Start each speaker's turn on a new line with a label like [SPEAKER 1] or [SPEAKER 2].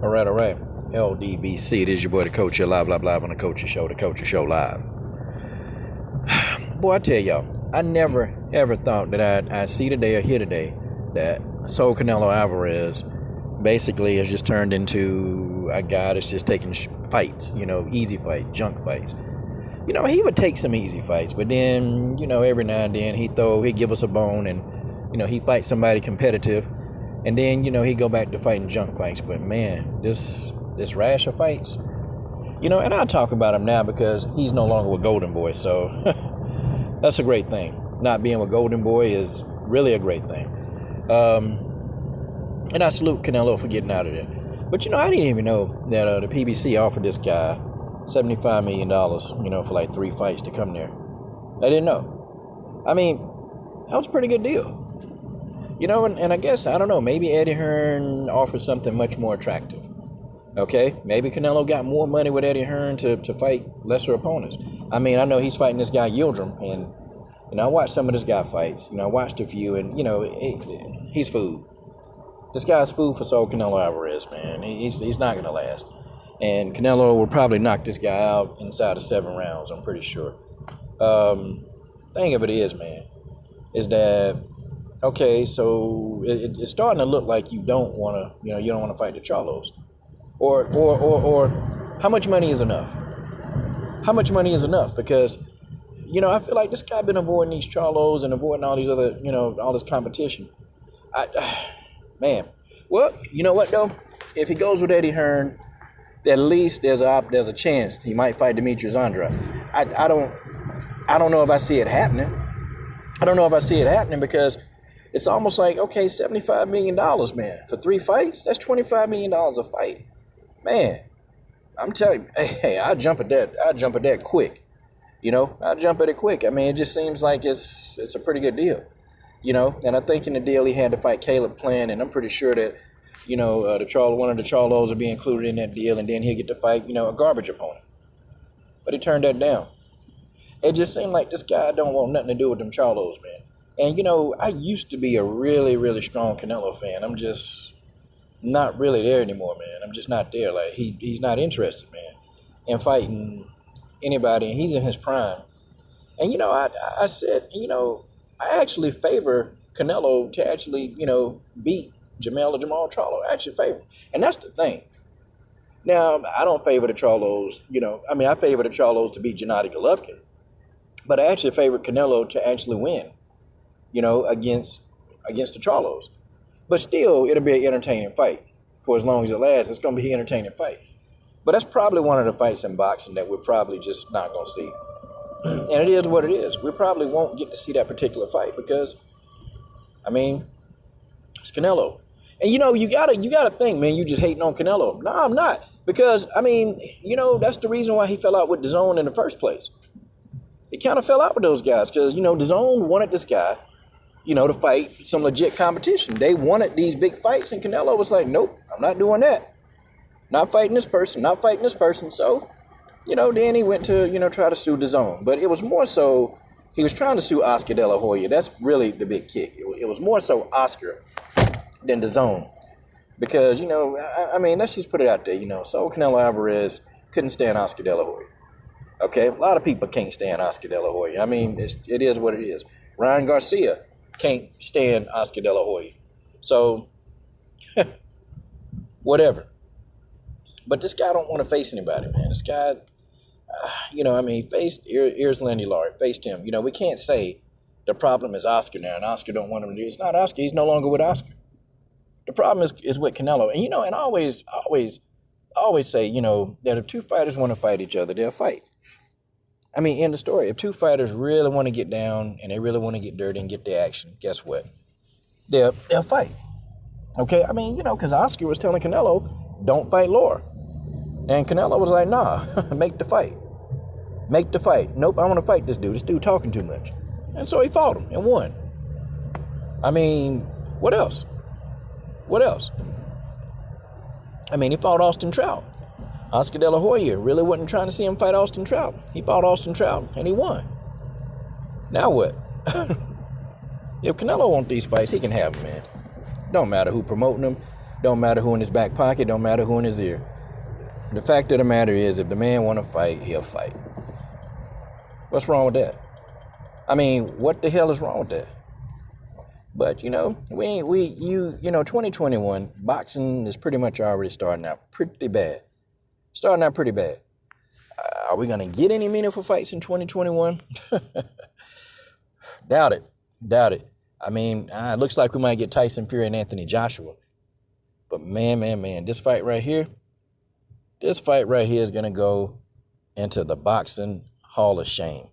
[SPEAKER 1] All right, all right. LDBC, it is your boy, the Coach here, live on the Coach Show, live. Boy, I tell y'all, I never, ever thought that I'd see today or hear today that Saul Canelo Alvarez basically has just turned into a guy that's just taking fights, easy fights, junk fights. He would take some easy fights, but then, every now and then he'd give us a bone and, he'd fight somebody competitive. And then, he'd go back to fighting junk fights. But man, this rash of fights, and I'll talk about him now because he's no longer with Golden Boy. So that's a great thing. Not being with Golden Boy is really a great thing. And I salute Canelo for getting out of there. But, I didn't even know that the PBC offered this guy $75 million, for like 3 fights to come there. I didn't know. I mean, that was a pretty good deal. And I guess, I don't know, maybe Eddie Hearn offered something much more attractive. Okay? Maybe Canelo got more money with Eddie Hearn to fight lesser opponents. I mean, I know he's fighting this guy Yildrim, and I watched some of this guy fights. I watched a few, and, he's food. This guy's food for Saul Canelo Alvarez, man. He's not going to last. And Canelo will probably knock this guy out inside of 7 rounds, I'm pretty sure. Thing of it is, man, is that, okay, so it's starting to look like you don't want to fight the Charlos. Or how much money is enough? How much money is enough? Because, I feel like this guy been avoiding these Charlos and avoiding all these other, all this competition. Man. Well, you know what, though? If he goes with Eddie Hearn, at least there's a chance he might fight Demetrius Andrade. I don't know if I see it happening. I don't know if I see it happening because it's almost like, okay, $75 million, man, for 3 fights? That's $25 million a fight. Man, I'm telling you, hey, I'll jump at that quick. I'll jump at it quick. I mean, it just seems like it's a pretty good deal. And I think in the deal he had to fight Caleb Plant, and I'm pretty sure that, one of the Charlos will be included in that deal, and then he'll get to fight, a garbage opponent. But he turned that down. It just seemed like this guy don't want nothing to do with them Charlos, man. And, I used to be a really, really strong Canelo fan. I'm just not really there anymore, man. I'm just not there. Like, he's not interested, man, in fighting anybody, and he's in his prime. And, I said, I actually favor Canelo to actually, beat Jermal or Jermal Charlo. I actually favor him. And that's the thing. Now, I don't favor the Charlos, I favor the Charlos to beat Gennady Golovkin. But I actually favor Canelo to actually win, against the Charlos. But still, it'll be an entertaining fight. For as long as it lasts, it's going to be an entertaining fight. But that's probably one of the fights in boxing that we're probably just not going to see. And it is what it is. We probably won't get to see that particular fight because, it's Canelo. And, you gotta think, man, you just hating on Canelo. No, I'm not. Because, that's the reason why he fell out with DAZN in the first place. He kind of fell out with those guys because, DAZN wanted this guy, to fight some legit competition. They wanted these big fights, and Canelo was like, nope, I'm not doing that. Not fighting this person. So, then he went to, try to sue DAZN. But it was more so, he was trying to sue Oscar De La Hoya. That's really the big kick. It was more so Oscar than DAZN. Because, let's just put it out there, so Canelo Alvarez couldn't stand Oscar De La Hoya. Okay, a lot of people can't stand Oscar De La Hoya. It is what it is. Ryan Garcia can't stand Oscar De La Hoya. So, whatever. But this guy don't want to face anybody, man. This guy, he faced Landy Laurie, faced him. We can't say the problem is Oscar now, and Oscar don't want him to do it. It's not Oscar. He's no longer with Oscar. The problem is with Canelo. And, and I always say, that if 2 fighters want to fight each other, they'll fight. End of story. If 2 fighters really want to get down and they really want to get dirty and get the action, guess what? They'll fight. Okay? Because Oscar was telling Canelo, don't fight Laura. And Canelo was like, nah, make the fight. Make the fight. Nope, I want to fight this dude. This dude talking too much. And so he fought him and won. What else? He fought Austin Trout. Oscar De La Hoya really wasn't trying to see him fight Austin Trout. He fought Austin Trout, and he won. Now what? If Canelo wants these fights, he can have them, man. Don't matter who promoting them. Don't matter who in his back pocket. Don't matter who in his ear. The fact of the matter is, if the man want to fight, he'll fight. What's wrong with that? I mean, what the hell is wrong with that? But, 2021, boxing is pretty much already starting out pretty bad. Are we going to get any meaningful fights in 2021? Doubt it. I mean, it looks like we might get Tyson Fury and Anthony Joshua. But man, this fight right here is going to go into the boxing Hall of Shame.